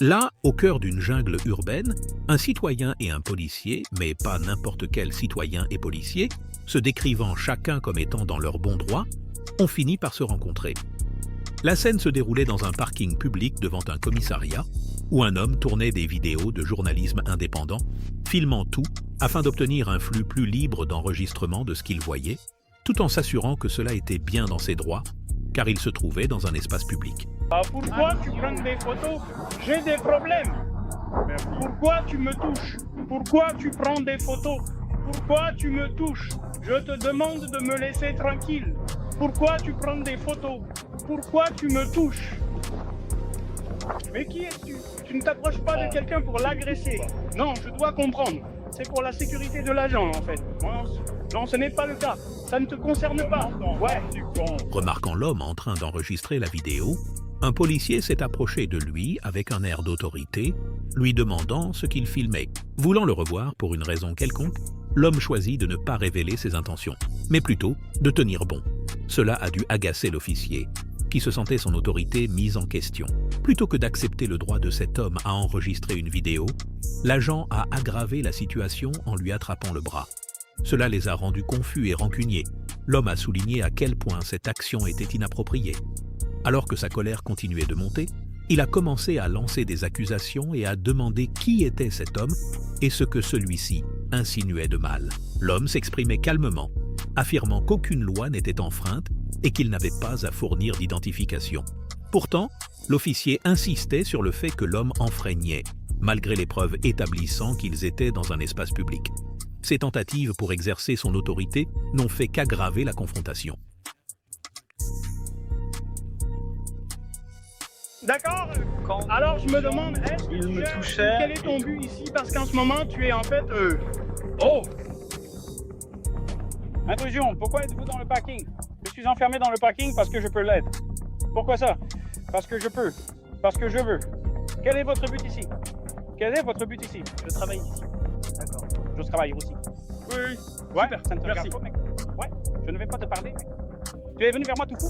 Là, au cœur d'une jungle urbaine, un citoyen et un policier, mais pas n'importe quel citoyen et policier, se décrivant chacun comme étant dans leur bon droit, ont fini par se rencontrer. La scène se déroulait dans un parking public devant un commissariat, où un homme tournait des vidéos de journalisme indépendant, filmant tout afin d'obtenir un flux plus libre d'enregistrement de ce qu'il voyait, tout en s'assurant que cela était bien dans ses droits, car il se trouvait dans un espace public. Pourquoi tu prends des photos? J'ai des problèmes. Pourquoi tu me touches? Pourquoi tu prends des photos? Pourquoi tu me touches? Je te demande de me laisser tranquille. Pourquoi tu prends des photos? Pourquoi tu me touches? Mais qui es-tu? Tu ne t'approches pas de quelqu'un pour l'agresser. Non, je dois comprendre. C'est pour la sécurité de l'agent, en fait. Non, ce n'est pas le cas. Ça ne te concerne pas. Ouais. Remarquant l'homme en train d'enregistrer la vidéo, un policier s'est approché de lui avec un air d'autorité, lui demandant ce qu'il filmait. Voulant le revoir pour une raison quelconque, l'homme choisit de ne pas révéler ses intentions, mais plutôt de tenir bon. Cela a dû agacer l'officier, qui se sentait son autorité mise en question. Plutôt que d'accepter le droit de cet homme à enregistrer une vidéo, l'agent a aggravé la situation en lui attrapant le bras. Cela les a rendus confus et rancuniers. L'homme a souligné à quel point cette action était inappropriée. Alors que sa colère continuait de monter, il a commencé à lancer des accusations et à demander qui était cet homme et ce que celui-ci insinuait de mal. L'homme s'exprimait calmement, affirmant qu'aucune loi n'était enfreinte et qu'il n'avait pas à fournir d'identification. Pourtant, l'officier insistait sur le fait que l'homme enfreignait, malgré les preuves établissant qu'ils étaient dans un espace public. Ces tentatives pour exercer son autorité n'ont fait qu'aggraver la confrontation. D'accord. Alors je me demande, est-ce que Il me tu touchait. quel est ton but ici? Parce qu'en ce moment, tu es en fait... Oh! Intrusion, pourquoi êtes-vous dans le parking? Je suis enfermé dans le parking parce que je peux l'être. Pourquoi ça? Parce que je peux. Parce que je veux. Quel est votre but ici? Quel est votre but ici? Je travaille ici. D'accord. Je travaille aussi. Oui. Ouais, Super, ça ne te merci. regarde pas, mec. Ouais, je ne vais pas te parler, mec. Tu es venu vers moi tout fou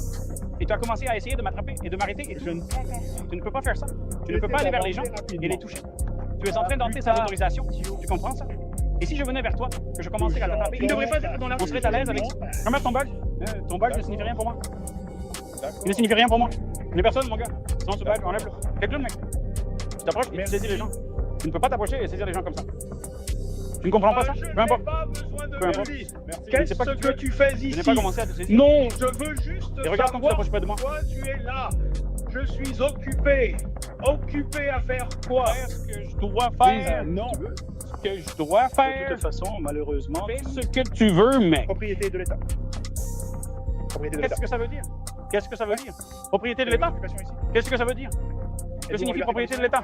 et tu as commencé à essayer de m'attraper et de m'arrêter et tout. Tu ne peux pas faire ça. Tu ne peux pas aller vers les gens et les toucher. Tu es en train d'entrer sans autorisation. Tu comprends ça? Et si je venais vers toi, que je commençais à t'attraper, Tu ne devrais pas être dans la on serait à l'aise avec ça. Remarque ton badge. Ton badge ne signifie rien pour moi. Il ne signifie rien pour moi. Il n'est personne, mon gars. Sans ce badge, enlève-le. Fais-le, mec. Tu t'approches et tu saisis les gens. Tu ne peux pas t'approcher et saisir les gens comme ça. Tu ne comprends pas ça? Je Peu n'ai importe. pas besoin de Peu importe. me dire. Je ne Qu'est-ce sais pas qui que tu fais Je ici? n'ai pas commencé à te saisir. Non, je veux juste Et regarde quand tu savoir t'approches près de moi. pourquoi tu es là. Je suis occupé. Occupé à faire quoi? Faire ce que je dois faire. Non. Ce que je dois De faire. toute façon, malheureusement, Fais ce que tu veux, mec. propriété de l'État. Propriété de l'État. Qu'est-ce que ça veut dire? Qu'est-ce que ça veut dire? Propriété de l'État? Qu'est-ce que ça veut dire? Que signifie propriété de l'État?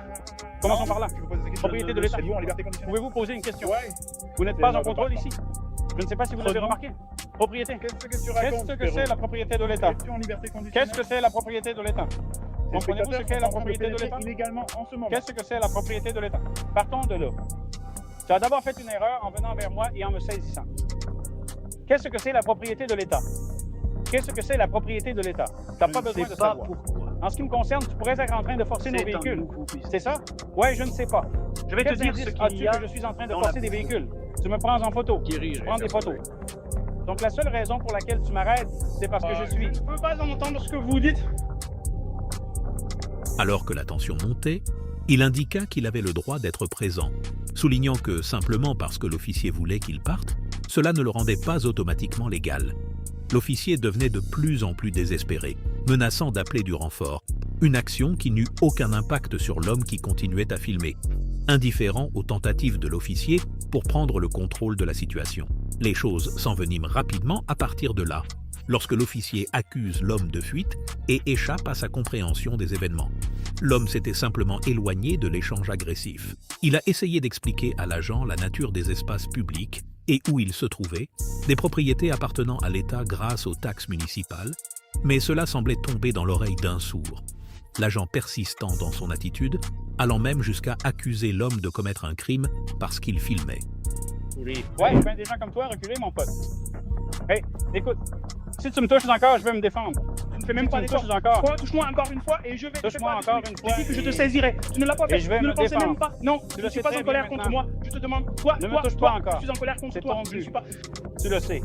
Commençons par là. Propriété de l'État. Êtes-vous en liberté conditionnelle? Pouvez-vous poser une question? Ouais. Vous n'êtes pas en contrôle ici. Je ne sais pas si vous l'avez remarqué. Propriété. Qu'est-ce que tu Qu'est-ce racontes? que c'est la propriété de l'État? Es-tu en liberté conditionnelle? Qu'est-ce que c'est la propriété de l'État? Comprenez-vous ce qu'est la propriété de l'État? Illégalement en ce moment. Qu'est-ce que c'est la propriété de l'État? Partons de là. Tu as d'abord fait une erreur en venant vers moi et en me saisissant. Qu'est-ce que c'est la propriété de l'État? Qu'est-ce que c'est la propriété de l'État? Tu n'as pas besoin de savoir. pourquoi. En ce qui me concerne, tu pourrais être en train de forcer nos véhicules. C'est ça? Ouais, je ne sais pas. Je vais te Quels dire indices ce qu'il as-tu y a. que je suis en train de dans forcer la des véhicules? Tu me prends en photo. Dirige. Prends des photos. Donc la seule raison pour laquelle tu m'arrêtes, c'est parce que je suis... Je ne peux pas entendre ce que vous dites. Alors que la tension montait, il indiqua qu'il avait le droit d'être présent, soulignant que simplement parce que l'officier voulait qu'il parte, cela ne le rendait pas automatiquement légal. L'officier devenait de plus en plus désespéré, menaçant d'appeler du renfort, une action qui n'eut aucun impact sur l'homme qui continuait à filmer, indifférent aux tentatives de l'officier pour prendre le contrôle de la situation. Les choses s'enveniment rapidement à partir de là, lorsque l'officier accuse l'homme de fuite et échappe à sa compréhension des événements. L'homme s'était simplement éloigné de l'échange agressif. Il a essayé d'expliquer à l'agent la nature des espaces publics et où il se trouvait, des propriétés appartenant à l'État grâce aux taxes municipales, mais cela semblait tomber dans l'oreille d'un sourd. L'agent persistant dans son attitude, allant même jusqu'à accuser l'homme de commettre un crime parce qu'il filmait. Ouais, ben des gens comme toi, reculez, mon pote. Hey, écoute, si tu me touches encore, je vais me défendre. Tu ne fais même Si pas tu me d'effort. touches encore. Touche-moi encore une fois et je vais te Touche-moi faire encore des une trucs. fois J'ai dit que je te et- saisirai. Tu ne l'as pas fait. et je vais Tu ne me le pensais défendre. même pas. Non, Tu je le ne suis sais pas très en colère bien contre maintenant. moi. Je te demande, toi, Ne me touche pas encore. je suis en colère contre C'est toi. ton Je ne but. suis pas. Tu le sais.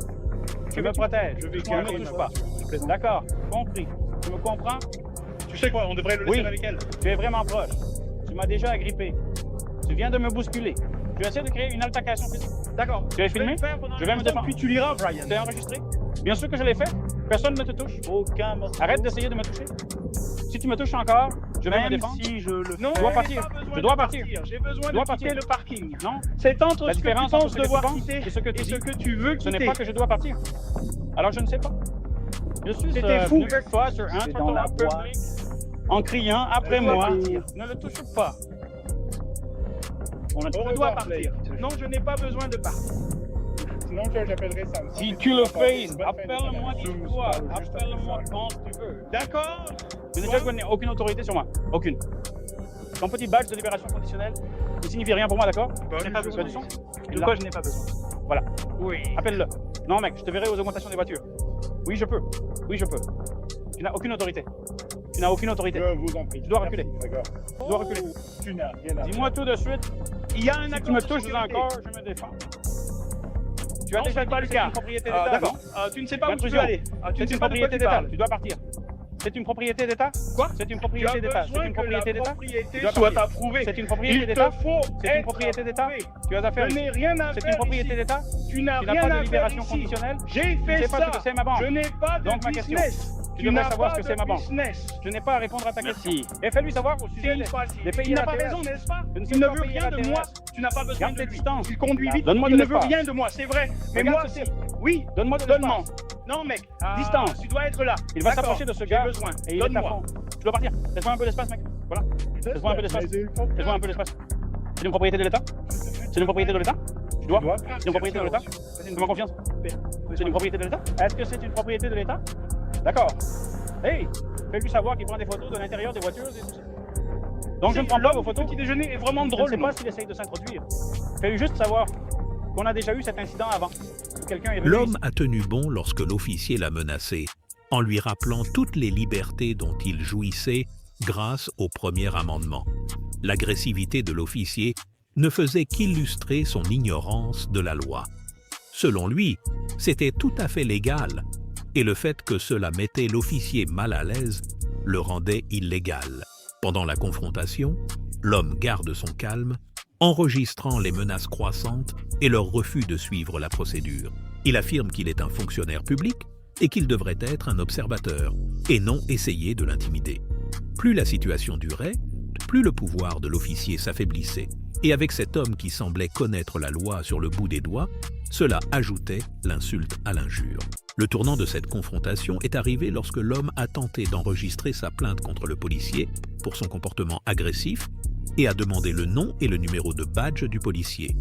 Tu me protèges. Je vais Tu ne me éclairer touches ma pas. voiture. D'accord, compris. Tu me comprends? Tu sais quoi, on devrait le laisser Oui. avec elle. Tu es vraiment proche. Tu m'as déjà agrippé. Tu viens de me bousculer. Tu essaies de créer une altercation physique. D'accord. Tu es Je vais filmé? le faire pendant Je vais me l'instant, défendre. Puis tu liras, Brian. C'est enregistré? Bien sûr que je l'ai fait. Personne ne te touche. Aucun morceau. Arrête d'essayer de me toucher. Si tu me touches encore, je vais me Même défendre. si je le Je non, dois j'ai partir. pas besoin Je dois de partir. J'ai besoin dois de quitter partir. le parking. Non, C'est entre La ce que tu différence entre penses ce que tu devoir penses quitter et ce que tu et dis, ce que tu veux ce n'est quitter. pas que je dois partir. Alors je ne sais pas. Je suis C'était fou. venu vers toi sur un C'est dans la trottoir public en criant après Je dois moi. partir. Ne le touche pas. Au Je dois revoir, partir. Blake. Non, je n'ai pas besoin de partir. Sinon, j'appellerai Sam. Si tu le fais, Bonne fin de appelle-moi semaine. dis-toi. Zoom, parle juste après Appelle-moi ça. quand tu veux. D'accord. Je n'ai déjà aucune autorité sur moi. Aucune. Ton petit badge de libération conditionnelle, il signifie rien pour moi, d'accord? Je n'ai pas Tu as besoin du son? de quoi je n'ai pas besoin. Voilà. Oui. Appelle-le. Non, mec, je te verrai aux augmentations des voitures. Oui, je peux. Oui, je peux. Tu n'as aucune autorité. Tu n'as aucune autorité. Je vous en prie. Tu dois reculer. Merci, d'accord. Tu dois reculer. Tu n'as rien à Dis-moi tout de suite. Il y a un Si tu accord me de touches sécurité. encore, je me défends. Tu as Non, déjà ce n'est dit pas que le c'est cas. une propriété Ah, d'État, d'accord. non? Tu ne sais pas où tu veux Intrusion. aller. Tu C'est ne une sais pas de quoi propriété tu d'État. parles. Tu dois partir. C'est une propriété d'État? Quoi? C'est une Tu as propriété d'État. C'est besoin une que la propriété d'État? propriété Tu dois soit partir. approuvée. C'est une propriété Il d'État? te faut C'est une être propriété d'État? approuvé. Tu as affaire Je ici. n'ai rien à C'est faire une propriété ici. d'État? Tu n'as Tu n'as rien pas de à faire libération ici. conditionnelle? J'ai Tu ne fait sais pas ça. ce que c'est ma banque. Je n'ai pas de Donc, ma question. business. Tu devrais n'as savoir pas ce que de c'est ma banque. business. Je n'ai pas à répondre à ta Merci. question. Et fais-lui savoir au sujet C'est des facile. pays Il n'a pas ATS. raison, n'est-ce pas? Je ne sais Il ne pas veut payer rien la de TS. moi. Tu n'as pas besoin Garde de tes lui. distances. Il conduit vite. Donne-moi Il de ne veut l'espace. rien de moi, c'est vrai. Mais Regarde moi, ceci. oui. Donne-moi de Donne-moi. l'espace. Non, mec. Distance. Tu dois être là. Il va D'accord. s'approcher de ce J'ai gars besoin. et il est à Donne-moi. fond. Tu dois partir. Laisse-moi un peu d'espace, mec. Voilà. Laisse-moi un peu d'espace. Laisse-moi un peu d'espace. C'est une propriété de l'État? C'est une propriété de l'État? Tu dois? C'est une propriété de l'État? Fais-moi confiance. C'est une propriété de l'État? Est-ce que c'est une propriété de l'État? D'accord. Hey, fais-lui savoir qu'il prend des photos de l'intérieur des voitures et tout ça. Donc je ne prends pas vos photos. Le petit déjeuner est vraiment Je ne drôle. sais pas s'il essaye de s'introduire. Fais-lui juste savoir qu'on a déjà eu cet incident avant. Que quelqu'un est venu L'homme ici. a tenu bon lorsque l'officier l'a menacé, en lui rappelant toutes les libertés dont il jouissait grâce au premier amendement. L'agressivité de l'officier ne faisait qu'illustrer son ignorance de la loi. Selon lui, c'était tout à fait légal, et le fait que cela mettait l'officier mal à l'aise le rendait illégal. Pendant la confrontation, l'homme garde son calme, enregistrant les menaces croissantes et leur refus de suivre la procédure. Il affirme qu'il est un fonctionnaire public et qu'il devrait être un observateur, et non essayer de l'intimider. Plus la situation durait, plus le pouvoir de l'officier s'affaiblissait, et avec cet homme qui semblait connaître la loi sur le bout des doigts, cela ajoutait l'insulte à l'injure. Le tournant de cette confrontation est arrivé lorsque l'homme a tenté d'enregistrer sa plainte contre le policier pour son comportement agressif et a demandé le nom et le numéro de badge du policier.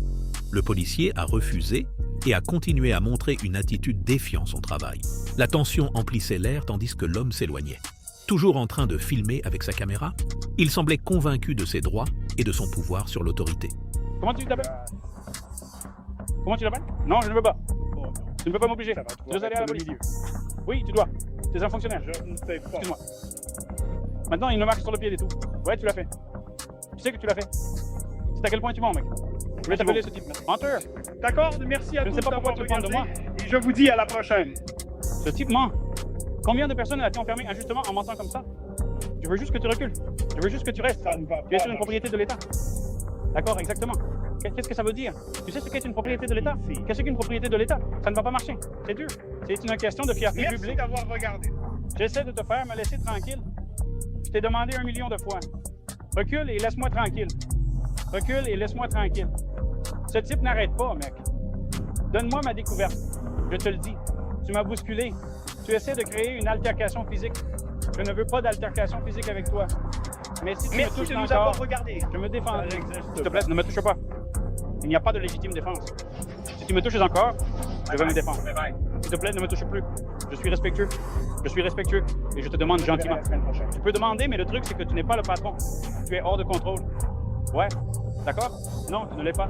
Le policier a refusé et a continué à montrer une attitude défiant son travail. La tension emplissait l'air tandis que l'homme s'éloignait. Toujours en train de filmer avec sa caméra, il semblait convaincu de ses droits et de son pouvoir sur l'autorité. Comment tu t'appelles? Comment tu t'appelles? Non, je ne veux pas. Tu ne peux pas m'obliger. Ça va Tu pouvoir dois aller à la être le police. milieu. Oui, tu dois. Tu es un fonctionnaire. Je ne sais pas. Excuse-moi. Maintenant, il me marque sur le pied et tout. Ouais, tu l'as fait. Tu sais que tu l'as fait. C'est à quel point tu mens, mec. Je vais t'appeler ce type. Menteur. D'accord, merci à Je ne tous sais pas pourquoi d'avoir tu parles de regardé, et je vous dis à la prochaine. Ce type ment. Combien de personnes as-tu enfermé injustement en mentant comme ça? Je veux juste que tu recules. Je veux juste que tu restes. Ça ne va Tu es pas sur une propriété de l'État. D'accord, exactement. Qu'est-ce que ça veut dire? Tu sais ce qu'est une propriété de l'État? Qu'est-ce qu'une propriété de l'État? Ça ne va pas marcher. C'est dur. C'est une question de fierté Merci publique. d'avoir regardé. J'essaie de te faire me laisser tranquille. Je t'ai demandé 1 million de fois. Recule et laisse-moi tranquille. Recule et laisse-moi tranquille. Ce type n'arrête pas, mec. Donne-moi ma découverte. Je te le dis. Tu m'as bousculé. Tu essaies de créer une altercation physique. Je ne veux pas d'altercation physique avec toi. Mais si tu me Merci touches de nous encore, avoir regardé. je me défends. Ça n'existe S'il te plaît, ne me touche pas. Il n'y a pas de légitime défense. Si tu me touches encore, je vais me défendre. S'il te plaît, ne me touche plus. Je suis respectueux. Je suis respectueux. Et je te demande gentiment. La semaine prochaine. Tu peux demander, mais le truc, c'est que tu n'es pas le patron. Tu es hors de contrôle. Ouais. D'accord? Non, tu ne l'es pas.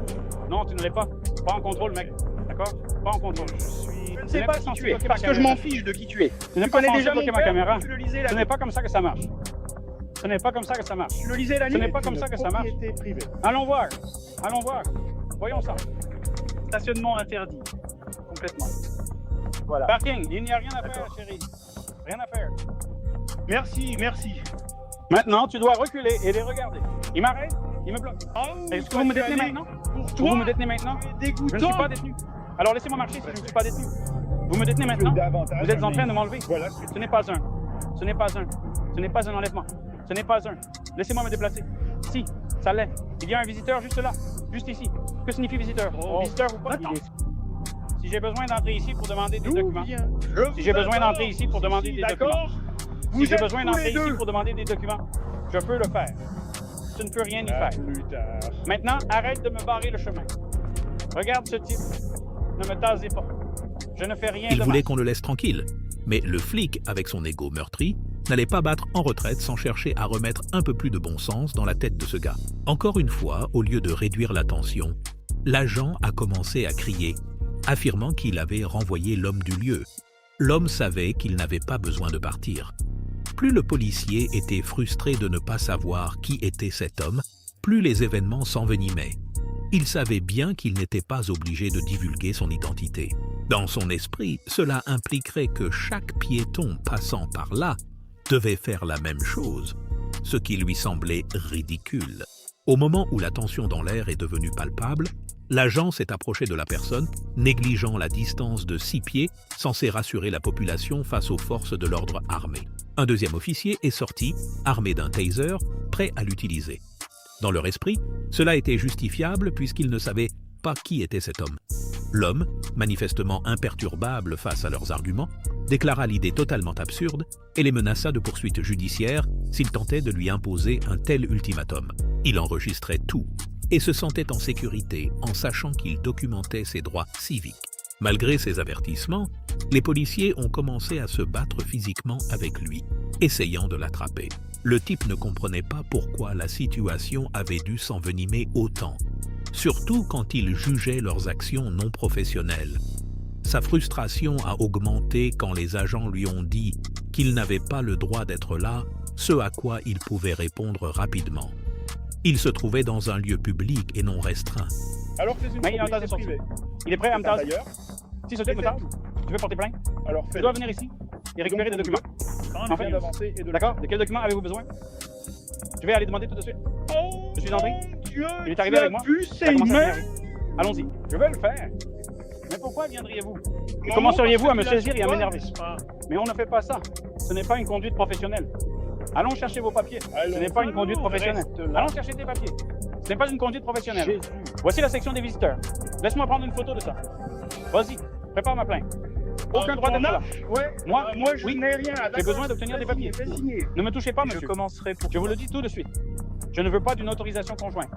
Non, tu ne l'es pas. Pas en contrôle, mec. D'accord? Pas en contrôle. Je suis Je ne sais pas qui tu es, parce que je m'en fiche de qui tu es. Tu n'es Tu pas connais censé déjà mon bloquer ma père, caméra. tu le lisais la Ce nuit. n'est pas comme ça que ça marche. Ce n'est pas comme ça que ça marche. Tu le lisais la Ce nuit. n'est pas comme ça que ça marche. Propriété privée. Allons voir. Allons voir. Voyons ça. Stationnement interdit. Complètement. Voilà. Parking, il n'y a rien à faire, chérie. Rien à faire. Merci, merci. Maintenant, tu dois reculer et les regarder. Il m'arrête, il me bloque. Est-ce que vous me détenez maintenant? Pour Vous toi, me détenez maintenant? tu es Je ne dégoûtant. suis pas détenu. Alors laissez-moi marcher si je ne suis pas détenu. Vous me détenez maintenant? Davantage Vous êtes en un train de m'enlever. Voilà. Ce n'est pas un. Ce n'est pas un. Ce n'est pas un enlèvement. Ce n'est pas un. Laissez-moi me déplacer. Si, ça l'est. Il y a un visiteur juste là, juste ici. Que signifie visiteur? Oh. Visiteur ou pas? Attends. Si j'ai besoin d'entrer ici pour demander des D'où documents. vient- Si j'ai besoin d'entrer ici pour demander des documents. D'accord. Si j'ai besoin d'entrer ici pour demander des documents, je peux le faire. Tu ne peux rien y À faire. plus tard. Maintenant, arrête de me barrer le chemin. Regarde ce type. Ne me tasez pas. Je ne fais rien Il de voulait mal. qu'on le laisse tranquille. Mais le flic, avec son ego meurtri, n'allait pas battre en retraite sans chercher à remettre un peu plus de bon sens dans la tête de ce gars. Encore une fois, au lieu de réduire la tension, l'agent a commencé à crier, affirmant qu'il avait renvoyé l'homme du lieu. L'homme savait qu'il n'avait pas besoin de partir. Plus le policier était frustré de ne pas savoir qui était cet homme, plus les événements s'envenimaient. Il savait bien qu'il n'était pas obligé de divulguer son identité. Dans son esprit, cela impliquerait que chaque piéton passant par là devait faire la même chose, ce qui lui semblait ridicule. Au moment où la tension dans l'air est devenue palpable, l'agent s'est approché de la personne, négligeant la distance de 6 pieds, censé rassurer la population face aux forces de l'ordre armées. Un deuxième officier est sorti, armé d'un taser, prêt à l'utiliser. Dans leur esprit, cela était justifiable puisqu'ils ne savaient pas qui était cet homme. L'homme, manifestement imperturbable face à leurs arguments, déclara l'idée totalement absurde et les menaça de poursuites judiciaires s'ils tentaient de lui imposer un tel ultimatum. Il enregistrait tout et se sentait en sécurité en sachant qu'il documentait ses droits civiques. Malgré ces avertissements, les policiers ont commencé à se battre physiquement avec lui, essayant de l'attraper. Le type ne comprenait pas pourquoi la situation avait dû s'envenimer autant, surtout quand il jugeait leurs actions non professionnelles. Sa frustration a augmenté quand les agents lui ont dit qu'il n'avait pas le droit d'être là, ce à quoi il pouvait répondre rapidement. Il se trouvait dans un lieu public et non restreint. Alors que c'est une Mais il est en propriété tasse de privée. Il est prêt à me taser. D'ailleurs, Si ce type me tase, tu veux porter plainte? alors Tu fais-le. dois venir ici et récupérer des documents. On vient d'avancer et de le D'accord? De quels documents avez-vous besoin? Je vais aller demander tout de suite. Oh, Je suis entré. mon Dieu, Il est arrivé tu avec as moi. vu Ça ses commence à mains? m'énerver. Allons-y. Je vais le faire. Mais pourquoi viendriez-vous? Et Non, commenceriez-vous à parce me que tu saisir et à l'as m'énerver? sur toi, n'est-ce pas? Mais on ne fait pas ça. Ce n'est pas une conduite professionnelle. Allons chercher vos papiers. Ce n'est pas une conduite professionnelle. reste là. Allons chercher tes papiers. Ce n'est pas une conduite professionnelle. Jésus. Voici la section des visiteurs. Laisse-moi prendre une photo de ça. Vas-y, prépare ma plainte. Aucun droit d'être là. Ouais, Moi, moi je oui. n'ai rien. J'ai besoin d'obtenir des papiers. Fais signer. Ne me touchez pas, monsieur. Je commencerai pour Je vous le dis tout de suite. Je ne veux pas d'une autorisation conjointe.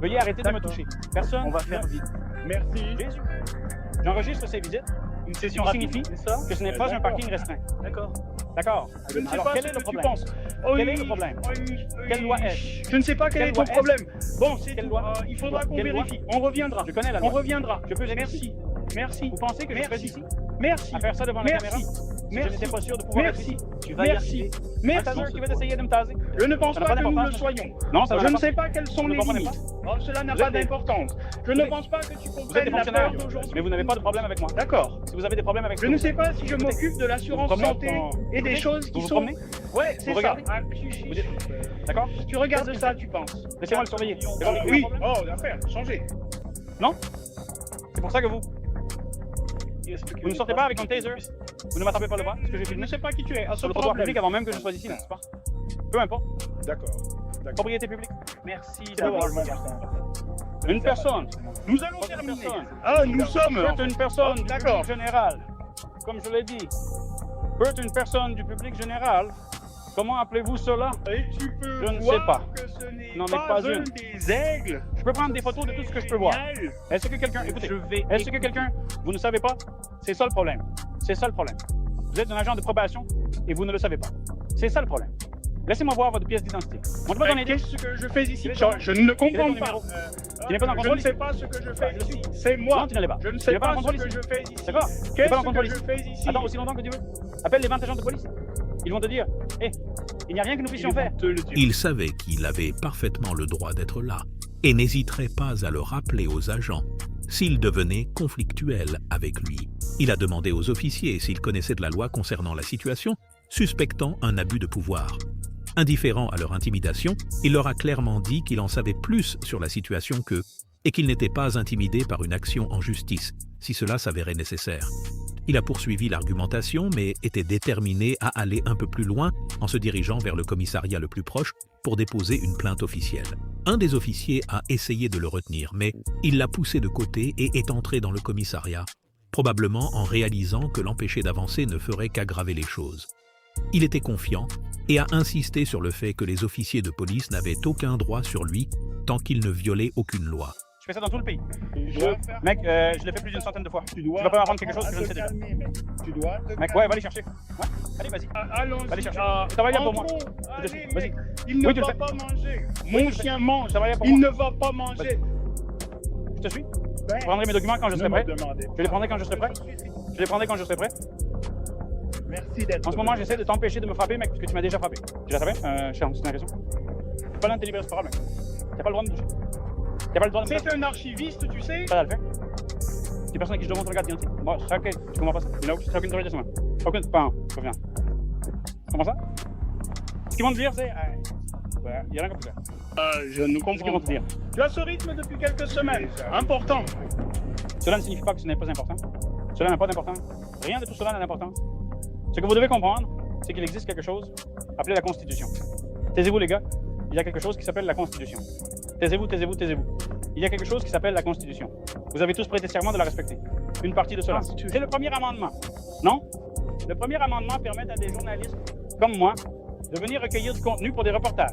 Veuillez arrêter de me D'accord. toucher. Personne. On va faire vite. Merci. Jésus. J'enregistre ces visites. Une session Qui rapide, signifie c'est ça? que ce n'est pas un D'accord. parking restreint. D'accord. D'accord. Je ne sais Alors, pas quel ce est le que tu problème? penses. Quel est le problème? Quelle loi est-ce? Je ne sais pas quel Quelle est ton loi problème. Bon, c'est Quelle tout. loi? Il faudra qu'on Quelle loi? vérifie. On reviendra. Je connais la On loi. reviendra. Je peux venir Merci. ici. Merci. Vous pensez que je serais Merci. ici Merci. à faire ça devant la Merci. caméra si je Merci. n'étais pas sûr de pouvoir être Merci. ici? Tu vas y Merci. arriver. Un Merci. taser qui va essayer de me taser. Je ne pense Ça n'a pas pas que nous le d'importance, soyons. Non, ça Je n'a ne pas sais pas quelles sont Vous les ne comprenez limites. Oh, cela n'a Vous pas êtes des- d'importance. Je Vous ne êtes- pense pas que tu Vous êtes des comprennes la fonctionnaires, peur d'aujourd'hui. mais vous n'avez pas de problème avec moi. D'accord. Si vous avez des problèmes avec Je ne sais pas si je m'occupe de l'assurance Vous vous santé promenez et des Vous choses qui vous sont... promenez? Ouais, c'est Vous ça. regardez Ah, Vous dites- D'accord? Tu regardes ça, tu penses. Laissez-moi le surveiller. C'est pas Oui. un problème? Oh, l'affaire, changez. Non? C'est pour ça que vous ne sortez pas avec un taser. Vous ne m'attrapez pas le bras, ce que j'ai Je filmé ne sais pas qui tu es. À ce sur le trottoir problème. public avant même que je sois ici, n'est-ce pas? Peu importe. D'accord. D'accord. Propriété publique. Merci C'est d'avoir un regardé. Une personne. Nous allons Votre terminer. personne. Ah, nous sommes... Peut une personne du D'accord. public général. Comme je l'ai dit. Peut une personne du public général. Comment appelez-vous cela? Et tu peux Je ne sais voir pas. que ce n'est N'en est pas, pas un une. des aigles. Je peux prendre des photos de tout ce que je peux voir. Génial. Est-ce que quelqu'un... Écoutez. Je vais... Est-ce que quelqu'un... Vous ne savez pas? C'est ça le problème. C'est ça le problème. Vous êtes un agent de probation et vous ne le savez pas. C'est ça le problème. Laissez-moi voir votre pièce d'identité. Montrez-moi ton Mais ID. qu'est-ce que je fais ici? Quel est ton nom? Je ne comprends Quel est ton pas. numéro? Tu n'es pas dans le Je contrôle ne sais ici? pas ce que je fais Je le suis. ici. C'est moi. Non, tu ne l'es pas. Je ne Tu sais n'es pas dans pas le ce contrôle que ici. je fais ici. D'accord? Tu n'es Qu'est-ce pas dans le contrôle que je ici. fais ici? Attends aussi longtemps que tu veux. Appelle les 20 agents de police. Ils vont te dire, hé, il n'y a rien que nous puissions faire. Te le dire. Il savait qu'il avait parfaitement le droit d'être là et n'hésiterait pas à le rappeler aux agents s'il devenait conflictuel avec lui. Il a demandé aux officiers s'ils connaissaient de la loi concernant la situation, suspectant un abus de pouvoir. Indifférent à leur intimidation, il leur a clairement dit qu'il en savait plus sur la situation qu'eux et qu'il n'était pas intimidé par une action en justice, si cela s'avérait nécessaire. Il a poursuivi l'argumentation, mais était déterminé à aller un peu plus loin en se dirigeant vers le commissariat le plus proche pour déposer une plainte officielle. Un des officiers a essayé de le retenir, mais il l'a poussé de côté et est entré dans le commissariat, probablement en réalisant que l'empêcher d'avancer ne ferait qu'aggraver les choses. Il était confiant et a insisté sur le fait que les officiers de police n'avaient aucun droit sur lui tant qu'il ne violait aucune loi. Je fais ça dans tout le pays. Mec, Je l'ai fait plus d'une centaine de fois. Tu dois vas pas m'apprendre quelque chose que je ne sais te déjà. calmer, mec. Tu dois te Mec, calmer. ouais, va les chercher. Ouais, allez, vas-y. allons-y. Va les chercher. Ça va bien pour moi. Entrons. Je te suis. Allez, Vas-y. mec. Il ne Oui, tu le va fais. pas manger. Oui, Mon tu le chien fais. mange. Ça va bien pour Il moi. ne va pas manger. Je te suis. Ben, Je prendrai mes documents quand je ne serai me prêt. demandez Je les prendrai quand je serai prêt. Je les prendrai quand je serai prêt. Merci d'être En ce moment, j'essaie de t'empêcher de me frapper, mec, parce que tu m'as déjà frappé. Déjà frappé? Je suis en situation. Pas là de te libérer ce problème, mec. T'as pas le droit de me toucher. T'as pas le droit de me C'est un archiviste, tu sais. pas à le faire. C'est personne à qui je demande ton carte d'identité. Bon, c'est ok, tu comprends pas ça. Il n'a aucune autorité sur moi. Aucune, pas confiance. Comment ça? Ce qu'ils vont te dire, c'est. Ouais, il y a rien comme ça. Je ne Ce qu'ils comprends vont pas. te dire. Tu as ce rythme depuis quelques semaines. Important. Cela ne signifie pas que ce n'est pas important. Cela n'a pas d'importance. Rien de tout cela n'a d'importance. Ce que vous devez comprendre, c'est qu'il existe quelque chose appelé la Constitution. Taisez-vous, les gars. Il y a quelque chose qui s'appelle la Constitution. Taisez-vous, taisez-vous, taisez-vous. Il y a quelque chose qui s'appelle la Constitution. Vous avez tous prêté serment de la respecter. Une partie de cela. C'est le premier amendement. Non? Le premier amendement permet à des journalistes comme moi de venir recueillir du contenu pour des reportages.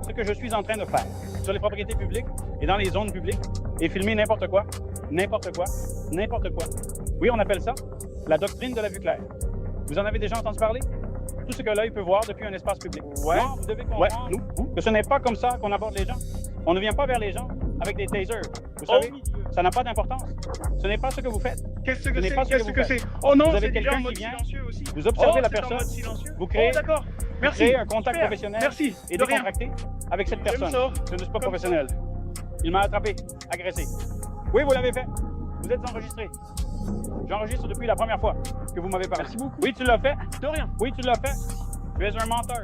Ce que je suis en train de faire sur les propriétés publiques et dans les zones publiques et filmer n'importe quoi, n'importe quoi, n'importe quoi. Oui, on appelle ça la doctrine de la vue claire. Vous en avez déjà entendu parler? Tout ce que l'œil peut voir depuis un espace public. Ouais. Non, vous devez comprendre que ce n'est pas comme ça qu'on aborde les gens. On ne vient pas vers les gens avec des tasers. Vous savez, ça n'a pas d'importance. Ce n'est pas ce que vous faites. Qu'est-ce que Ce n'est c'est? pas ce Qu'est-ce que que vous c'est? faites. Oh non, Vous avez c'est déjà quelqu'un en mode qui vient, silencieux aussi. vous observez la c'est en personne, mode silencieux. vous créez- Oh, d'accord. Merci. Créer un contact Super. professionnel Merci. et De rien. décontracté avec cette Je me personne. sors. Ce n'est pas Comme professionnel. Il m'a attrapé, agressé. Oui, vous l'avez fait. Vous êtes enregistré. J'enregistre depuis la première fois que vous m'avez parlé. Merci beaucoup. Oui, tu l'as fait. De rien. Oui, tu l'as fait. Tu es un menteur.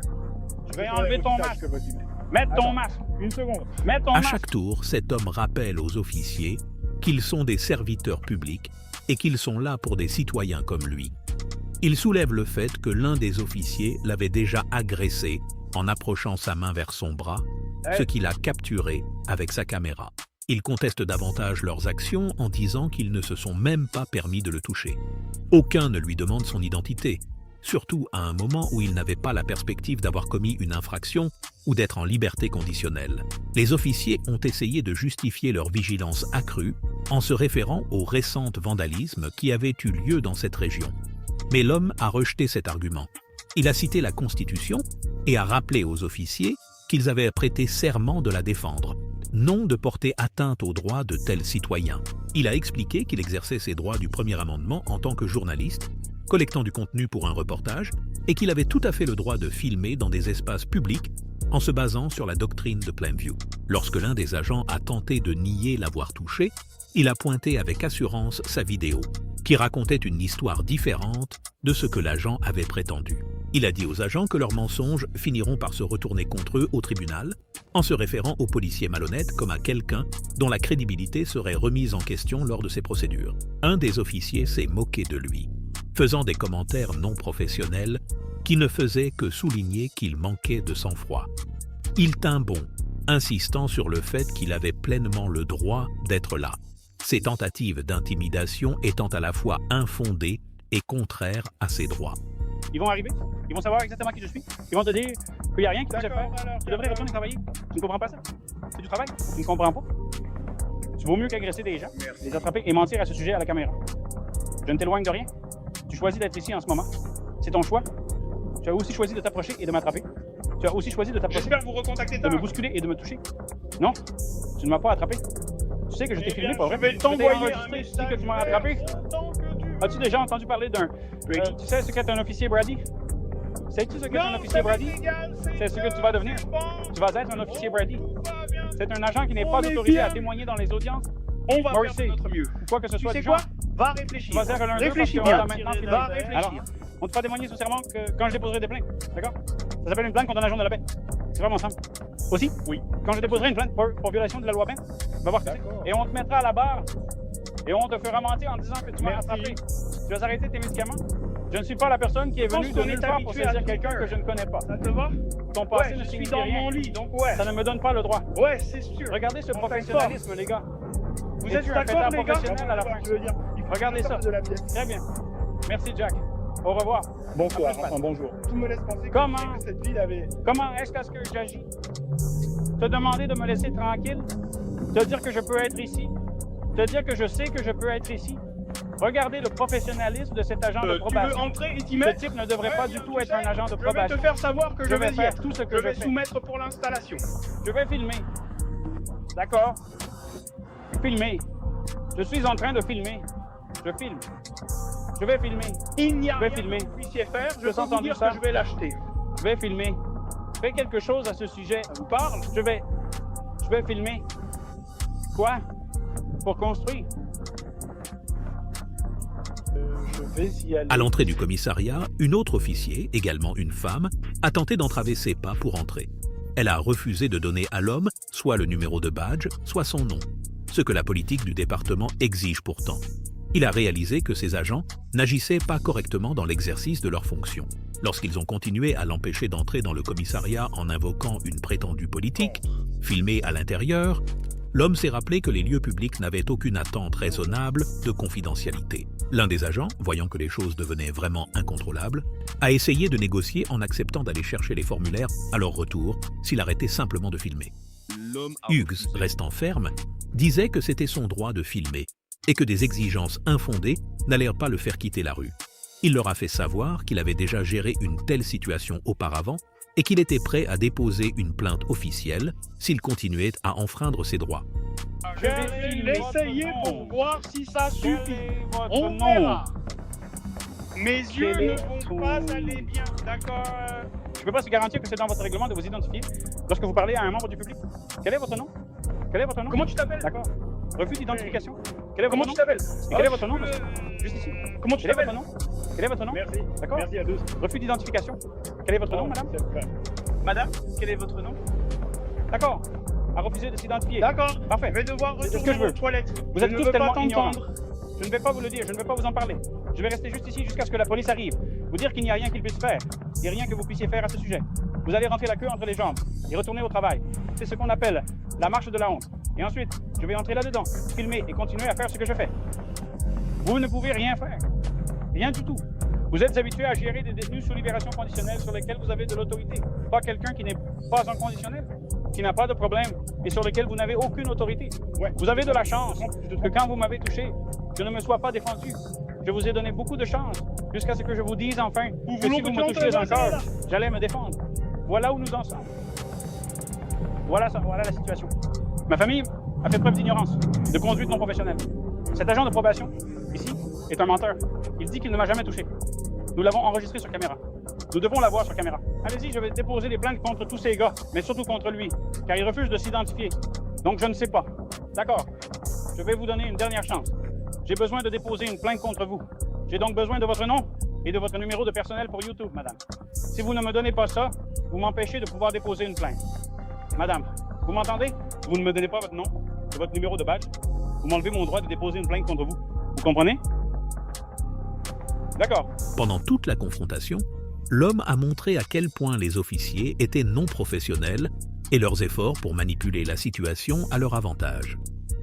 Je vais Je enlever voudrais ton que tu saches masque. que vas-y, mec. Mets ton Attends. masque. Une seconde. Mets ton À masque. chaque tour, cet homme rappelle aux officiers qu'ils sont des serviteurs publics et qu'ils sont là pour des citoyens comme lui. Il soulève le fait que l'un des officiers l'avait déjà agressé en approchant sa main vers son bras, ce qu'il a capturé avec sa caméra. Il conteste davantage leurs actions en disant qu'ils ne se sont même pas permis de le toucher. Aucun ne lui demande son identité, surtout à un moment où il n'avait pas la perspective d'avoir commis une infraction ou d'être en liberté conditionnelle. Les officiers ont essayé de justifier leur vigilance accrue en se référant aux récents vandalismes qui avaient eu lieu dans cette région. Mais l'homme a rejeté cet argument. Il a cité la Constitution et a rappelé aux officiers qu'ils avaient prêté serment de la défendre, non de porter atteinte aux droits de tels citoyens. Il a expliqué qu'il exerçait ses droits du premier amendement en tant que journaliste, collectant du contenu pour un reportage, et qu'il avait tout à fait le droit de filmer dans des espaces publics en se basant sur la doctrine de Plainview. Lorsque l'un des agents a tenté de nier l'avoir touché, il a pointé avec assurance sa vidéo, qui racontait une histoire différente de ce que l'agent avait prétendu. Il a dit aux agents que leurs mensonges finiront par se retourner contre eux au tribunal, en se référant aux policiers malhonnêtes comme à quelqu'un dont la crédibilité serait remise en question lors de ces procédures. Un des officiers s'est moqué de lui, faisant des commentaires non professionnels qui ne faisaient que souligner qu'il manquait de sang-froid. Il tint bon, insistant sur le fait qu'il avait pleinement le droit d'être là, ses tentatives d'intimidation étant à la fois infondées et contraires à ses droits. Ils vont arriver, ils vont savoir exactement qui je suis. Ils vont te dire qu'il n'y a rien qui peut se faire. Tu devrais retourner travailler. Tu ne comprends pas ça? C'est du travail. Tu ne comprends pas. Tu vaut mieux qu'agresser des gens, les attraper et mentir à ce sujet à la caméra. Je ne t'éloigne de rien. Tu choisis d'être ici en ce moment. C'est ton choix. Tu as aussi choisi de t'approcher et de m'attraper. Tu as aussi choisi de t'approcher, J'espère vous recontacter de tard. me bousculer et de me toucher. Non, tu ne m'as pas attrapé. Tu sais que je t'ai Eh filmé, bien, pas vrai? je vais Je t'ai t'envoyer un enregistré, tu sais que message tu m'as attrapé. tant que tu veux. As-tu déjà entendu parler d'un... tu sais ce qu'est un officier Brady? Sais-tu ce qu'est un Non, officier ça Brady? m'est égal, C'est ce que tu vas devenir. bon. Tu vas être un officier Brady. Tout va bien. C'est un agent qui n'est On pas est autorisé bien. à témoigner dans les audiences On va Morrissey. faire de notre mieux. ou quoi que ce Tu soit sais du quoi? genre. Va réfléchir. Tu vas faire l'un d'eux Réfléchis parce qu'on bien. va maintenant finir. Va réfléchir. Alors, on te fera témoigner sous serment que quand je déposerai des plaintes. D'accord? Ça s'appelle une plainte contre un agent de la paix. C'est vraiment simple. Aussi? Oui. Quand je déposerai une plainte pour violation de la loi 20, va voir ce que c'est. Et on te mettra à la barre et on te fera mentir en disant que tu m'as Merci. attrapé. Tu vas arrêter tes médicaments. Je ne suis pas la personne qui est Je pense venue de qu'on nulle est part habitué pour à saisir tout quelqu'un faire. que je ne connais pas. Ça te va? Ton passé Ouais, ne je suis signifie dans rien. mon lit, donc ouais. Ça ne me donne pas le droit. Ouais, c'est sûr. Regardez ce On professionnalisme, les gars. Vous Es-tu êtes un d'accord, fêtard les gars? professionnel à la fin? Je veux dire, il faut Regardez que je ça. sorte de la pièce. Très bien. Merci, Jack. Au revoir. Bonsoir, Après, je enfin bonjour. Tout me laisse penser que, Comment? que cette ville avait... Comment est-ce que j'agis? Te demander de me laisser tranquille? Te dire que je peux être ici? Te dire que je sais que je peux être ici? Regardez le professionnalisme de cet agent de Tu veux probation. entrer et t'y Ce mettre? type ne devrait pas du tout être un agent de Je vais probation. te faire savoir que Je je vais vais faire y tout ce que je je vais fais. soumettre pour l'installation. Je vais filmer. D'accord? Filmer. Je suis en train de filmer. Je filme. Je vais filmer. Il n'y a Je vais rien filmer. que vous puissiez faire. Tu Je as peux vous entendu dire ça? que je vais l'acheter. Je vais filmer. Fais quelque chose à ce sujet. Ça vous parle? Je vais filmer. Quoi? Pour construire. Je vais y aller. À l'entrée du commissariat, une autre officier, également une femme, a tenté d'entraver ses pas pour entrer. Elle a refusé de donner à l'homme soit le numéro de badge, soit son nom, ce que la politique du département exige pourtant. Il a réalisé que ses agents n'agissaient pas correctement dans l'exercice de leurs fonctions. Lorsqu'ils ont continué à l'empêcher d'entrer dans le commissariat en invoquant une prétendue politique, filmée à l'intérieur, l'homme s'est rappelé que les lieux publics n'avaient aucune attente raisonnable de confidentialité. L'un des agents, voyant que les choses devenaient vraiment incontrôlables, a essayé de négocier en acceptant d'aller chercher les formulaires à leur retour s'il arrêtait simplement de filmer. Hughes, restant ferme, disait que c'était son droit de filmer et que des exigences infondées n'allèrent pas le faire quitter la rue. Il leur a fait savoir qu'il avait déjà géré une telle situation auparavant et qu'il était prêt à déposer une plainte officielle s'il continuait à enfreindre ses droits. Je Je vais vais filmer l'essayer votre pour nom. voir si ça Quel suffit. est votre On nom? verra. Mes yeux Quel ne est vont ton- pas aller bien. D'accord. Je ne peux pas se garantir que c'est dans votre règlement de vous identifier lorsque vous parlez à un membre du public. Quel est votre nom? Quel est votre nom? Comment tu t'appelles? D'accord. Refus d'identification. Quel est votre Comment nom? tu t'appelles? Et quel est votre nom, monsieur? Juste ici. Comment tu Quel est votre t'appelles? nom? Quel est votre nom? Merci. D'accord. Merci à tous. Refus d'identification. Quel est votre nom, madame? C'est vrai. Madame, quel est votre nom? D'accord. A refusé de s'identifier. D'accord. Parfait. Je vais devoir C'est ce que retourner je veux. aux toilettes. Vous Je êtes ne tous veux pas tellement ignorants. t'entendre. Je ne vais pas vous le dire, je ne vais pas vous en parler. Je vais rester juste ici jusqu'à ce que la police arrive. Vous dire qu'il n'y a rien qu'il puisse faire. Il n'y a rien que vous puissiez faire à ce sujet. Vous allez rentrer la queue entre les jambes et retourner au travail. C'est ce qu'on appelle la marche de la honte. Et ensuite, je vais entrer là-dedans, filmer et continuer à faire ce que je fais. Vous ne pouvez rien faire. Rien du tout. Vous êtes habitué à gérer des détenus sous libération conditionnelle sur lesquels vous avez de l'autorité. Pas quelqu'un qui n'est pas en conditionnel, qui n'a pas de problème et sur lequel vous n'avez aucune autorité. Ouais. Vous avez de la chance que quand vous m'avez touché, je ne me sois pas défendu. Je vous ai donné beaucoup de chance jusqu'à ce que je vous dise enfin que voulons si que vous tu me entres touchiez dans encore, là. j'allais me défendre. Voilà où nous en sommes. Voilà ça, voilà la situation. Ma famille a fait preuve d'ignorance, de conduite non professionnelle. Cet agent de probation, ici, est un menteur. Il dit qu'il ne m'a jamais touché. Nous l'avons enregistré sur caméra. Nous devons l'avoir sur caméra. Allez-y, je vais déposer des plaintes contre tous ces gars, mais surtout contre lui, car il refuse de s'identifier. Donc je ne sais pas. D'accord. Je vais vous donner une dernière chance. J'ai besoin de déposer une plainte contre vous. J'ai donc besoin de votre nom et de votre numéro de personnel pour YouTube, madame. Si vous ne me donnez pas ça, vous m'empêchez de pouvoir déposer une plainte. Madame, vous m'entendez? Vous ne me donnez pas votre nom et votre numéro de badge. Vous m'enlevez mon droit de déposer une plainte contre vous. Vous comprenez? D'accord. Pendant toute la confrontation, l'homme a montré à quel point les officiers étaient non professionnels et leurs efforts pour manipuler la situation à leur avantage.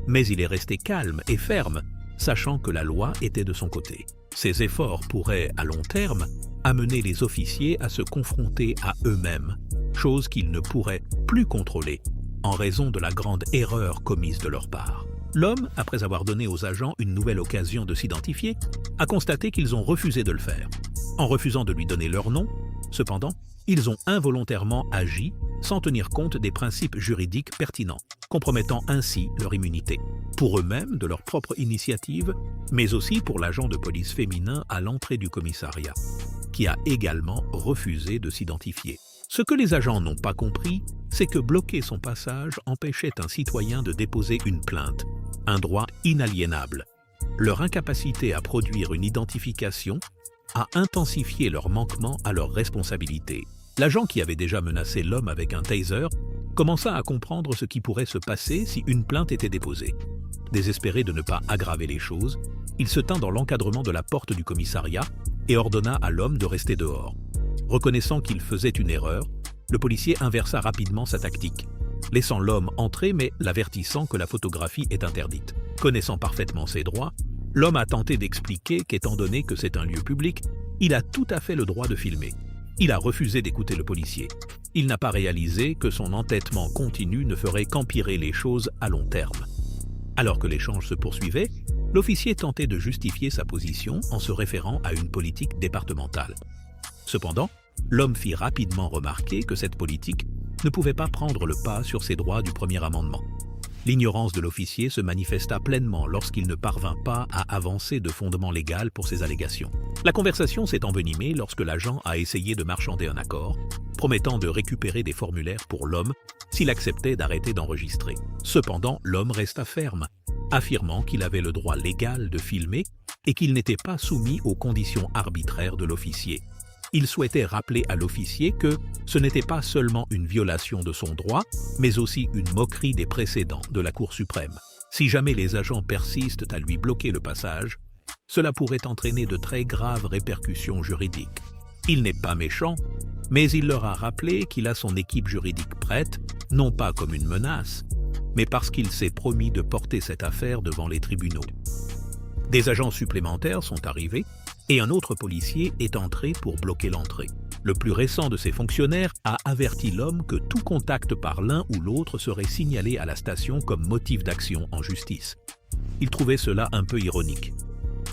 Mais il est resté calme et ferme, sachant que la loi était de son côté. Ces efforts pourraient, à long terme, amener les officiers à se confronter à eux-mêmes, chose qu'ils ne pourraient plus contrôler en raison de la grande erreur commise de leur part. L'homme, après avoir donné aux agents une nouvelle occasion de s'identifier, a constaté qu'ils ont refusé de le faire. En refusant de lui donner leur nom, cependant, Ils ont involontairement agi sans tenir compte des principes juridiques pertinents, compromettant ainsi leur immunité, pour eux-mêmes de leur propre initiative, mais aussi pour l'agent de police féminin à l'entrée du commissariat, qui a également refusé de s'identifier. Ce que les agents n'ont pas compris, c'est que bloquer son passage empêchait un citoyen de déposer une plainte, un droit inaliénable. Leur incapacité à produire une identification a intensifié leur manquement à leurs responsabilités. L'agent qui avait déjà menacé l'homme avec un taser commença à comprendre ce qui pourrait se passer si une plainte était déposée. Désespéré de ne pas aggraver les choses, il se tint dans l'encadrement de la porte du commissariat et ordonna à l'homme de rester dehors. Reconnaissant qu'il faisait une erreur, le policier inversa rapidement sa tactique, laissant l'homme entrer mais l'avertissant que la photographie est interdite. Connaissant parfaitement ses droits, l'homme a tenté d'expliquer qu'étant donné que c'est un lieu public, il a tout à fait le droit de filmer. Il a refusé d'écouter le policier. Il n'a pas réalisé que son entêtement continu ne ferait qu'empirer les choses à long terme. Alors que l'échange se poursuivait, l'officier tentait de justifier sa position en se référant à une politique départementale. Cependant, l'homme fit rapidement remarquer que cette politique ne pouvait pas prendre le pas sur ses droits du premier amendement. L'ignorance de l'officier se manifesta pleinement lorsqu'il ne parvint pas à avancer de fondement légal pour ses allégations. La conversation s'est envenimée lorsque l'agent a essayé de marchander un accord, promettant de récupérer des formulaires pour l'homme s'il acceptait d'arrêter d'enregistrer. Cependant, l'homme resta ferme, affirmant qu'il avait le droit légal de filmer et qu'il n'était pas soumis aux conditions arbitraires de l'officier. Il souhaitait rappeler à l'officier que ce n'était pas seulement une violation de son droit, mais aussi une moquerie des précédents de la Cour suprême. Si jamais les agents persistent à lui bloquer le passage, cela pourrait entraîner de très graves répercussions juridiques. Il n'est pas méchant, mais il leur a rappelé qu'il a son équipe juridique prête, non pas comme une menace, mais parce qu'il s'est promis de porter cette affaire devant les tribunaux. Des agents supplémentaires sont arrivés et un autre policier est entré pour bloquer l'entrée. Le plus récent de ces fonctionnaires a averti l'homme que tout contact par l'un ou l'autre serait signalé à la station comme motif d'action en justice. Il trouvait cela un peu ironique.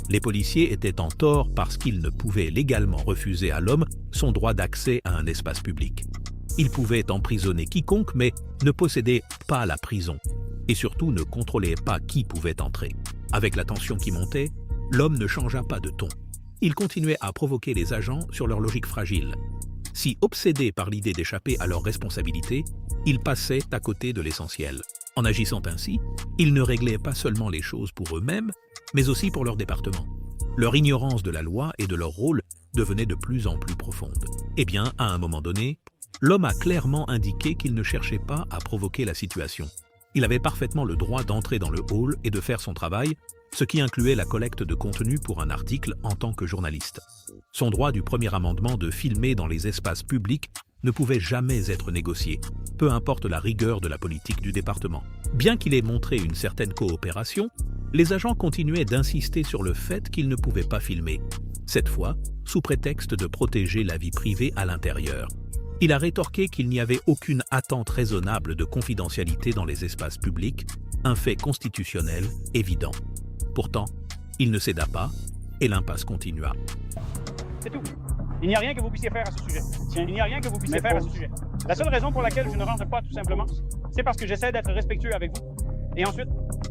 Les policiers étaient en tort parce qu'ils ne pouvaient légalement refuser à l'homme son droit d'accès à un espace public. Ils pouvaient emprisonner quiconque mais ne possédaient pas la prison et surtout ne contrôlaient pas qui pouvait entrer. Avec la tension qui montait, l'homme ne changea pas de ton. Il continuait à provoquer les agents sur leur logique fragile. Si obsédés par l'idée d'échapper à leurs responsabilités, ils passaient à côté de l'essentiel. En agissant ainsi, ils ne réglaient pas seulement les choses pour eux-mêmes, mais aussi pour leur département. Leur ignorance de la loi et de leur rôle devenait de plus en plus profonde. Eh bien, à un moment donné, l'homme a clairement indiqué qu'il ne cherchait pas à provoquer la situation. Il avait parfaitement le droit d'entrer dans le hall et de faire son travail, ce qui incluait la collecte de contenu pour un article en tant que journaliste. Son droit du premier amendement de filmer dans les espaces publics ne pouvait jamais être négocié, peu importe la rigueur de la politique du département. Bien qu'il ait montré une certaine coopération, les agents continuaient d'insister sur le fait qu'ils ne pouvaient pas filmer, cette fois sous prétexte de protéger la vie privée à l'intérieur. Il a rétorqué qu'il n'y avait aucune attente raisonnable de confidentialité dans les espaces publics, un fait constitutionnel évident. Pourtant, il ne céda pas et l'impasse continua. C'est tout. Il n'y a rien que vous puissiez faire à ce sujet. Il n'y a rien que vous puissiez faire à ce sujet. La seule raison pour laquelle je ne rentre pas, tout simplement, c'est parce que j'essaie d'être respectueux avec vous. Et ensuite,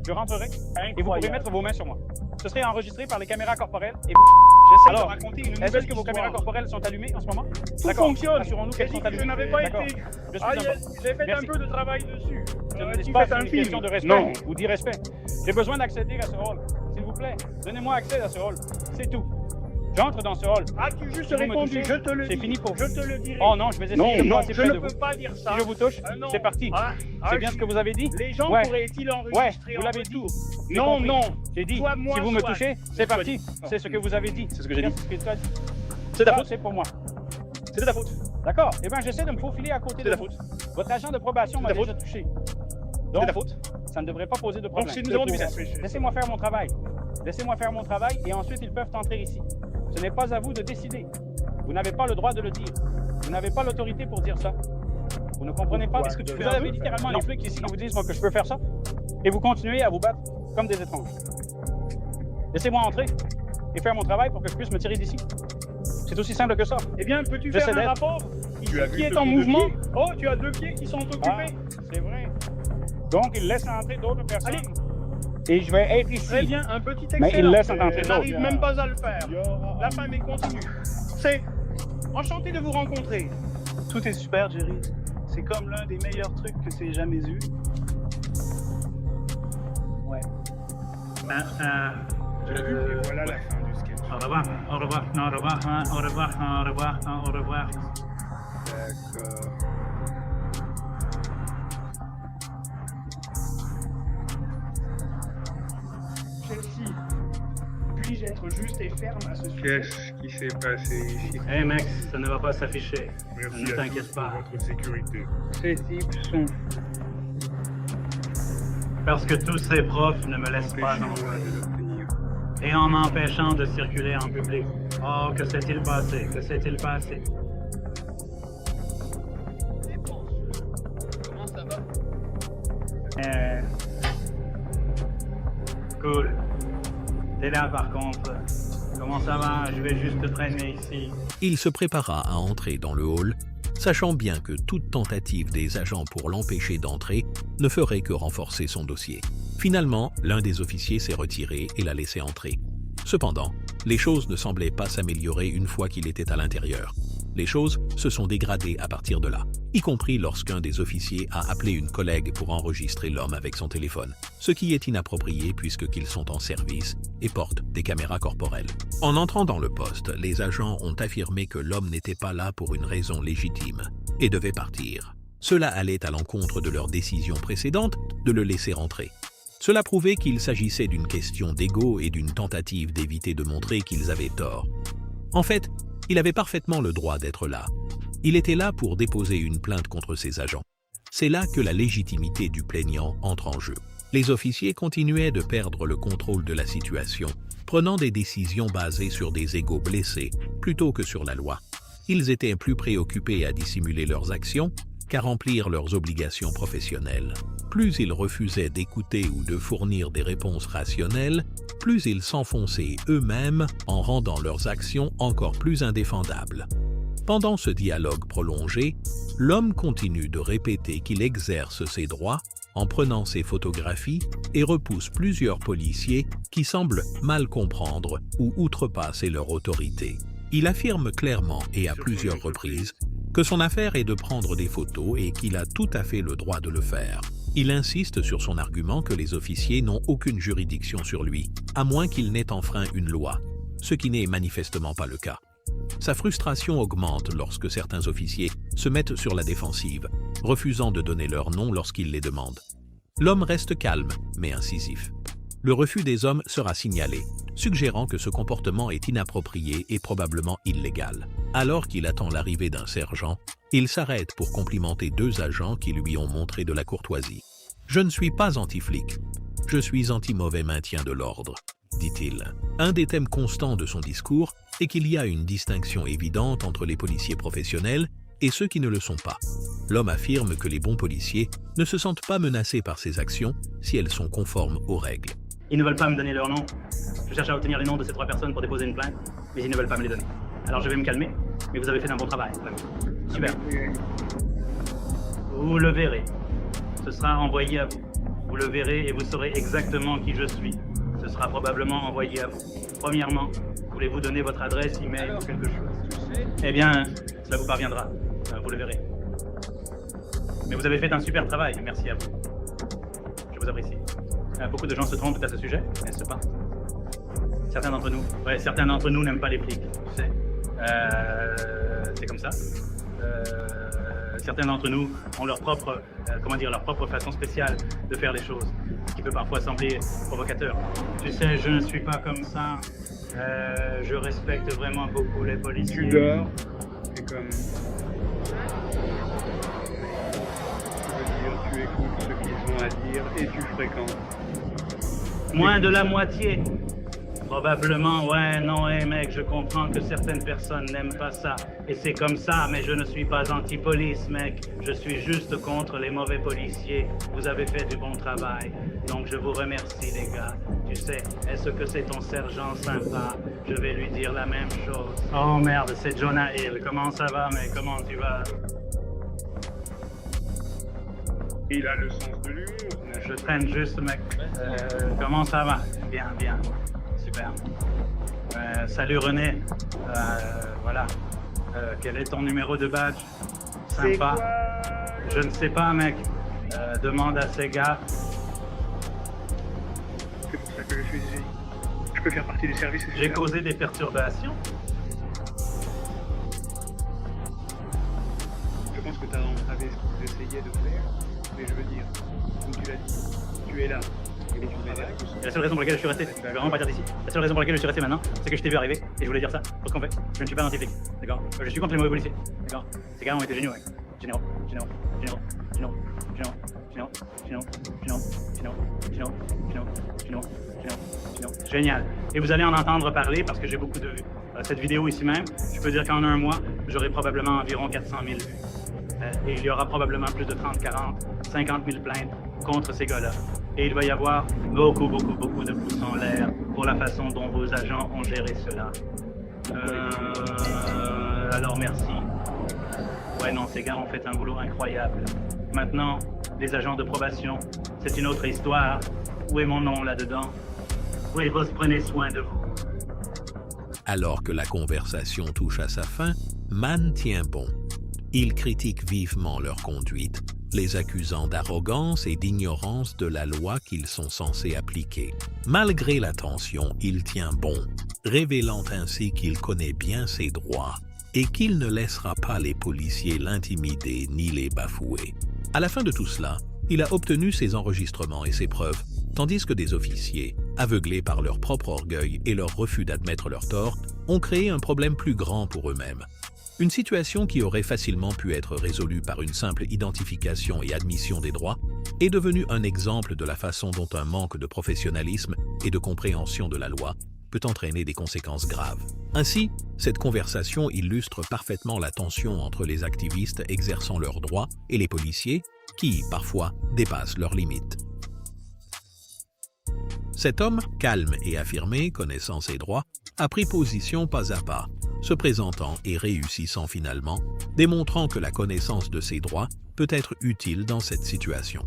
je rentrerai et vous pourrez mettre vos mains sur moi. Ce serait enregistré par les caméras corporelles et vous... J'essaie Alors, de raconter une est-ce nouvelle que vos caméras corporelles sont allumées en ce moment? Tout fonctionne. Assurons-nous qu'elles sont allumées. Je n'avais pas D'accord. été... Je suis Ah, d'accord. j'ai fait Merci. un peu de travail dessus. Je ne Tu dis pas fais un une film. question de respect Non. ou d'irrespect. J'ai besoin d'accéder à ce hall. S'il vous plaît, donnez-moi accès à ce hall. C'est tout. J'entre dans ce hall. As-tu juste Si vous me répondu? touchez, Je te le c'est dis. fini pour Je vous. te le dirai. Oh non, je vais essayer Non, de non, passer je près ne de peux vous. pas dire ça. Si je vous touche, Ah, non. c'est parti. Ah, C'est bien ce que vous avez dit? Les gens Ouais. pourraient-ils Ouais, enregistrer vous en l'avez dit. retour? J'ai Non, compris. non. J'ai dit, Soit moi, si vous me soit- touchez, c'est parti. soit- C'est ce que vous avez dit. C'est ce que j'ai dit. Qu'est-ce que tu as dit? C'est de ta Ça, faute. c'est pour moi. C'est de ta faute. D'accord. Eh bien, j'essaie de me faufiler à côté C'est de de ta vous. faute. Votre agent de probation m'a C'est de ta déjà touché. C'est Donc, de ta faute. ça ne devrait pas poser de problème. Donc, si nous avons du business. Laissez-moi faire mon travail. Laissez-moi faire mon travail et ensuite ils peuvent entrer ici. Ce n'est pas à vous de décider. Vous n'avez pas le droit de le dire. Vous n'avez pas l'autorité pour dire ça. Vous ne comprenez pas? Est-ce que tu Vous fais un avez peu? littéralement Non. les flics ici qui vous disent moi, que je peux faire ça et vous continuez à vous battre comme des étranges. Laissez-moi entrer et faire mon travail pour que je puisse me tirer d'ici. C'est aussi simple que ça. Eh bien, peux-tu J'essaie faire un d'être. rapport? Ici, qui est en mouvement. Oh, tu as 2 pieds qui sont occupés. Ah, c'est vrai. Donc, il laisse entrer d'autres personnes. Allez. Et je vais être ici. Très bien, un petit excellent. Mais il laisse entrer Je d'autres. n'arrive même pas à le faire. La fin mais continue. C'est enchanté de vous rencontrer. Tout est super, Jerry. C'est comme l'un des meilleurs trucs que c'est jamais eu. Ouais. Et voilà la fin du sketch. Au revoir, au revoir, au revoir, au revoir, au revoir, au revoir. D'accord. Chelsea, puis-je être juste et ferme à ce sujet? Qu'est-ce qui s'est passé ici? Hey Max, ça ne va pas s'afficher. Merci Ne à t'inquiète tous pas. pour votre sécurité. Ces types sont... Parce que tous ces profs ne me laissent pas Empêchez-moi entrer. de l'obtenir. Et en m'empêchant de circuler en public. Oh, que s'est-il passé? Que s'est-il passé? Comment ça va? Cool. T'es là par contre. Comment ça va? Je vais juste traîner ici. Il se prépara à entrer dans le hall, sachant bien que toute tentative des agents pour l'empêcher d'entrer ne ferait que renforcer son dossier. Finalement, l'un des officiers s'est retiré et l'a laissé entrer. Cependant, les choses ne semblaient pas s'améliorer une fois qu'il était à l'intérieur. Les choses se sont dégradées à partir de là, y compris lorsqu'un des officiers a appelé une collègue pour enregistrer l'homme avec son téléphone, ce qui est inapproprié puisqu'ils sont en service et portent des caméras corporelles. En entrant dans le poste, les agents ont affirmé que l'homme n'était pas là pour une raison légitime et devait partir. Cela allait à l'encontre de leur décision précédente de le laisser entrer. Cela prouvait qu'il s'agissait d'une question d'ego et d'une tentative d'éviter de montrer qu'ils avaient tort. En fait, il avait parfaitement le droit d'être là. Il était là pour déposer une plainte contre ses agents. C'est là que la légitimité du plaignant entre en jeu. Les officiers continuaient de perdre le contrôle de la situation, prenant des décisions basées sur des égos blessés plutôt que sur la loi. Ils étaient plus préoccupés à dissimuler leurs actions qu'à remplir leurs obligations professionnelles. Plus ils refusaient d'écouter ou de fournir des réponses rationnelles, plus ils s'enfonçaient eux-mêmes en rendant leurs actions encore plus indéfendables. Pendant ce dialogue prolongé, l'homme continue de répéter qu'il exerce ses droits en prenant ses photographies et repousse plusieurs policiers qui semblent mal comprendre ou outrepasser leur autorité. Il affirme clairement et à plusieurs reprises que son affaire est de prendre des photos et qu'il a tout à fait le droit de le faire. Il insiste sur son argument que les officiers n'ont aucune juridiction sur lui, à moins qu'il n'ait enfreint une loi, ce qui n'est manifestement pas le cas. Sa frustration augmente lorsque certains officiers se mettent sur la défensive, refusant de donner leur nom lorsqu'il les demande. L'homme reste calme, mais incisif. Le refus des hommes sera signalé, suggérant que ce comportement est inapproprié et probablement illégal. Alors qu'il attend l'arrivée d'un sergent, il s'arrête pour complimenter 2 agents qui lui ont montré de la courtoisie. « Je ne suis pas anti-flic, je suis anti-mauvais maintien de l'ordre », dit-il. Un des thèmes constants de son discours est qu'il y a une distinction évidente entre les policiers professionnels et ceux qui ne le sont pas. L'homme affirme que les bons policiers ne se sentent pas menacés par ces actions si elles sont conformes aux règles. Ils ne veulent pas me donner leur nom. Je cherche à obtenir les noms de ces 3 personnes pour déposer une plainte, mais ils ne veulent pas me les donner. Alors je vais me calmer, mais vous avez fait un bon travail. Super. Vous le verrez. Ce sera envoyé à vous. Vous le verrez et vous saurez exactement qui je suis. Ce sera probablement envoyé à vous. Premièrement, voulez-vous donner votre adresse, email ou quelque chose? Eh bien, cela vous parviendra. Vous le verrez. Mais vous avez fait un super travail. Merci à vous. Je vous apprécie. Beaucoup de gens se trompent à ce sujet, n'est-ce pas? Certains d'entre nous n'aiment pas les flics, tu sais. C'est comme ça. Certains d'entre nous ont leur propre, leur propre façon spéciale de faire les choses, ce qui peut parfois sembler provocateur. Tu sais, je ne suis pas comme ça. Je respecte vraiment beaucoup les policiers. Tu dors, c'est comme... Tu écoutes ce qu'ils ont à dire et tu fréquentes. Moins de la moitié. Probablement, ouais, non, mec, je comprends que certaines personnes n'aiment pas ça. Et c'est comme ça, mais je ne suis pas anti-police, mec. Je suis juste contre les mauvais policiers. Vous avez fait du bon travail. Donc je vous remercie, les gars. Tu sais, est-ce que c'est ton sergent sympa? Je vais lui dire la même chose. Oh merde, c'est Jonah Hill. Comment ça va, mec? Comment tu vas? Il a le sens de l'humour. Je traîne juste, mec. Comment ça va? Bien, bien. Super. Salut René. Voilà. Quel est ton numéro de badge? C'est Sympa. quoi Je ne sais pas, mec. Demande à ces gars. C'est pour ça que je suis ici. Je peux faire partie du service. et J'ai c'est causé des perturbations. Je pense que tu as entravé ce que vous essayiez de faire. Mais je veux dire, comme tu l'as dit, tu es là. Et tu travailles. Et la seule raison pour laquelle je suis resté, je vais vraiment partir d'ici. La seule raison pour laquelle je suis resté maintenant, c'est que je t'ai vu arriver et je voulais dire ça. Parce qu'en fait, je ne suis pas anti-flic. D'accord? Je suis contre les mauvais policiers. D'accord? Ces gars ont été géniaux, ouais. Généraux. Génial. Et vous allez en entendre parler parce que j'ai beaucoup de vues. Cette vidéo ici même, je peux dire qu'en un mois, j'aurai probablement environ 400 000 vues. Et il y aura probablement plus de 30, 40, 50 000 plaintes contre ces gars-là. Et il va y avoir beaucoup de pouces en l'air pour la façon dont vos agents ont géré cela. Alors merci. Ouais, non, ces gars ont fait un boulot incroyable. Maintenant, les agents de probation, c'est une autre histoire. Où est mon nom là-dedans? Oui, vous prenez soin de vous. Alors que la conversation touche à sa fin, Mann tient bon. Il critique vivement leur conduite, les accusant d'arrogance et d'ignorance de la loi qu'ils sont censés appliquer. Malgré la tension, il tient bon, révélant ainsi qu'il connaît bien ses droits et qu'il ne laissera pas les policiers l'intimider ni les bafouer. À la fin de tout cela, il a obtenu ses enregistrements et ses preuves, tandis que des officiers, aveuglés par leur propre orgueil et leur refus d'admettre leur tort, ont créé un problème plus grand pour eux-mêmes. Une situation qui aurait facilement pu être résolue par une simple identification et admission des droits est devenue un exemple de la façon dont un manque de professionnalisme et de compréhension de la loi peut entraîner des conséquences graves. Ainsi, cette conversation illustre parfaitement la tension entre les activistes exerçant leurs droits et les policiers qui, parfois, dépassent leurs limites. Cet homme, calme et affirmé, connaissant ses droits, a pris position pas à pas, se présentant et réussissant finalement, démontrant que la connaissance de ses droits peut être utile dans cette situation.